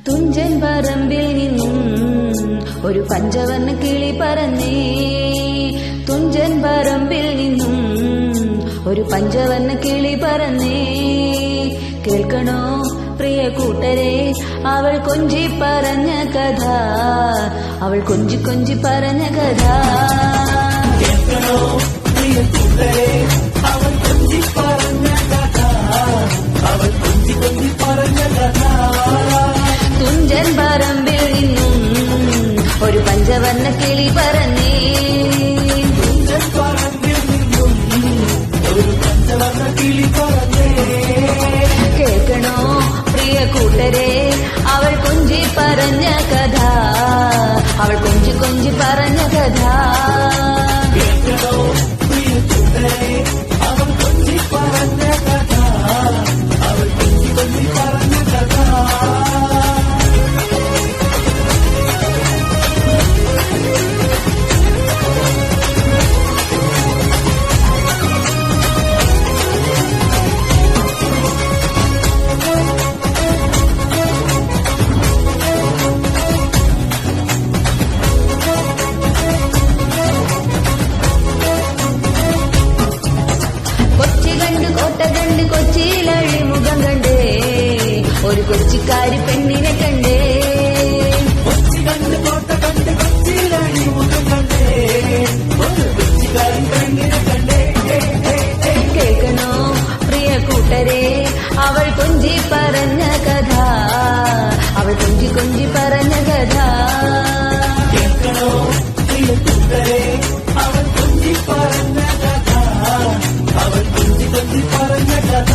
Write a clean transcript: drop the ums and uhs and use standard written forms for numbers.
തുഞ്ചൻ പറമ്പിൽ നിന്നും ഒരു പഞ്ചവർണ്ണ കിളി പറന്നേ. തുഞ്ചൻ പറമ്പിൽ നിന്നും ഒരു പഞ്ചവർണ്ണ കിളി പറന്നേ. കേൾക്കണോ പ്രിയ കൂട്ടരെ അവൾ കൊഞ്ചി പറഞ്ഞ കഥ, അവൾ കൊഞ്ചി കൊഞ്ചി പറഞ്ഞ കഥ. കേൾക്കണോ പ്രിയ കൂട്ടരെ അവൾ കൊഞ്ചി പറഞ്ഞ കഥ, അവൾ കൊഞ്ചി കൊഞ്ചി പറഞ്ഞ കഥ. തുഞ്ചൻ പറമ്പിൽ നിന്നും ഒരു പഞ്ചവർണ്ണ കിളി പറന്നേ. തുഞ്ചൻ പറമ്പിൽ നിന്നും ഒരു പഞ്ചവർണ്ണ കിളി പറന്നേ. കേൾക്കണോ പ്രിയ കൂട്ടരെ അവൾ കൊഞ്ചി പറഞ്ഞ കഥ, അവൾ കൊഞ്ചി കൊഞ്ചി പറഞ്ഞ കഥ. കേൾക്കണോ പ്രിയ കൂട്ടരെ അവൾ കൊഞ്ചി പറഞ്ഞ കഥ, അവൾ കൊഞ്ചി കൊഞ്ചി പറഞ്ഞ കഥ. കോട്ട കണ്ട് കൊച്ചിയിലഴി മുഖം കണ്ടേ, ഒരു കൊച്ചിക്കാരി പെണ്ണിനെ കണ്ടേ. കൊച്ചി കണ്ട് കോട്ട കണ്ട് കൊച്ചിയിലഴി മുഖം കണ്ടേ, ഒരു കൊച്ചിക്കാരി പെണ്ണിനെ കണ്ടേ. കേൾക്കണോ പ്രിയ കൂട്ടരെ അവൾ കൊഞ്ചി പറഞ്ഞ കഥ, അവൾ കൊഞ്ചി കൊഞ്ചി പറഞ്ഞ കഥ. കേൾക്കണോ പ്രിയ കൂട്ടരെ അവൾ കൊഞ്ചി പറഞ്ഞ കഥ, അവൾ കൊഞ്ചി കൊഞ്ചി പറഞ്ഞ കഥ.